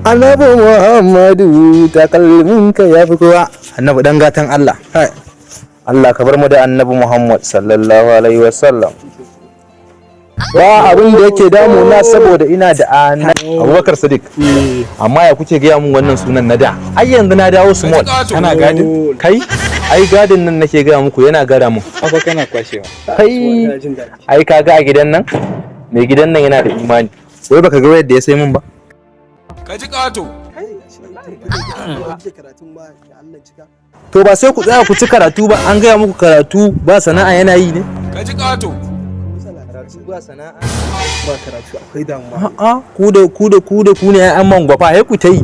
Annabi Muhammadu takalminka ya fi kowa. Annabi dan gatan Allah. Allah ka bar mu da Annabi Muhammad sallallahu alaihi wasallam. Ba abin da yake damuna saboda ina da Abubakar Sadiq. Amma ya kuke gaya mun wannan sunan na da? Ai yanzu na dawo small. Kana gadin? Kai? Ai gadin nan nake gaya muku yana gara mun. Haka kana kwashewa. Kai? Ai kaga a gidan nan? Mai gidan nan yana da imani. Wai baka ga yadda ya sai mun ba? Ka ji ƙato. To ba sai ku tsaya ku ci karatu ba, an gaya muku karatu ba sana'a yana yi ne? Ka ji ƙato. Ba sana'a ba karatu akwai damuwa. A'a ku ne an mangwafa sai ku ta yi.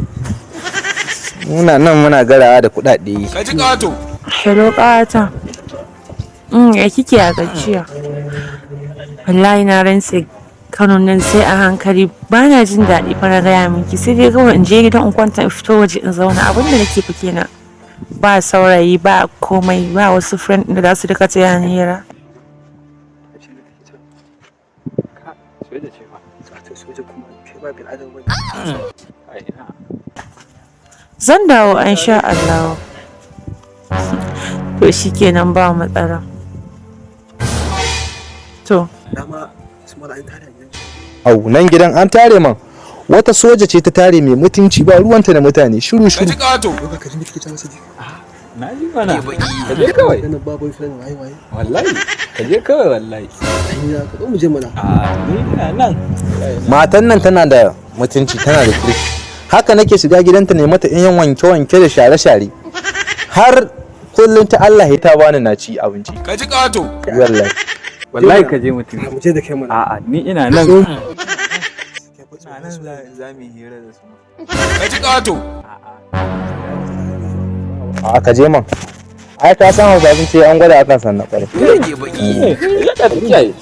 Muna nan muna garawa da kuɗaɗe. Ka ji ƙato. Hello ƙawata. Ya kike a gajiya? Wallahi na rantse Kano nan sai a hankali, ba na jin daɗi fa na gaya miki, sai dai kawai in je gidan in kwanta in fito waje in zauna, abin da nake fi kenan. Ba saurayi ba komai, ba wasu friend da za su rika taya ni hira. Zan dawo an sha Allah. To shikenan ba matsala. To Au nan gidan an tare man. Wata soja ce ta tare mai mutunci ba ruwanta da mutane shiru Ka shiru. ji ƙato. Na ji mana. Ka je kawai. Wallahi. Ka je kawai wallahi. Ni ina nan. Matan nan tana da mutunci tana da kirki. Haka nake shiga gidanta ne mata yan wanke-wanke da share-share. Har kullum ta Allah ya ta bani na ci abinci. Ka ji ƙato. Wallahi. Wallahi ka je mutum. mu je da kai mana. A'a ni ina nan. Ina nan za mu yi hira da su. Ka ji ƙato. A ka je man. Ai ka san Hausa sun ce an gwada akan sannan ƙwarai. Rage baki. Ya ka kiyaye.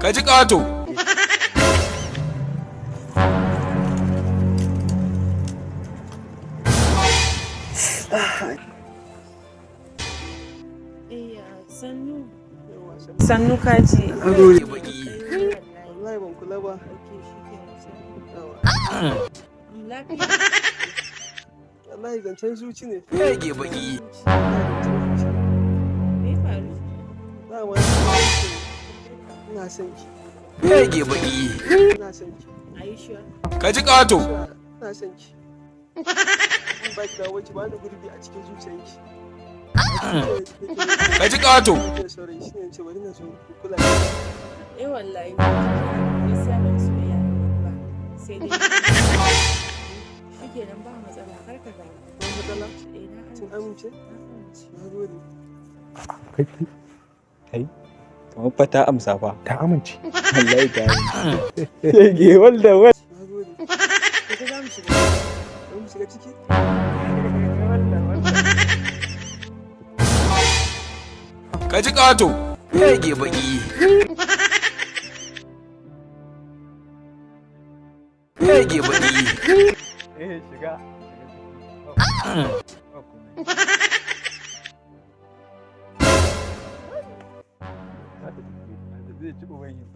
Ka ji ƙato. sannu kaji. Rage baki. Wallahi ban kula ba. Wallahi zancen zuci ne. Rage baki. Dama ina son ki. Rage baki. Ina son ki. Ka ji ƙato. Ina son ki. In ba ki dawo ki ba ni gurbi a cikin zuciyarki. Ka ji ƙato. Saurayi shi ne ce bari na zo kula. Wallahi gaskiya ban soyayya ba, sai dai shikenan ba matsala, kar ka ga Ba matsala. Kin amince? Na gode. Kai. Kamar fa ta amsa fa. Ta amince. Wallahi ta yi. Yage wanda wai. Na gode. Ko za mu shiga? Za mu shiga ciki? Ka ji ƙato. Rage baki. Rage baki. Shiga. Zai ci uban yin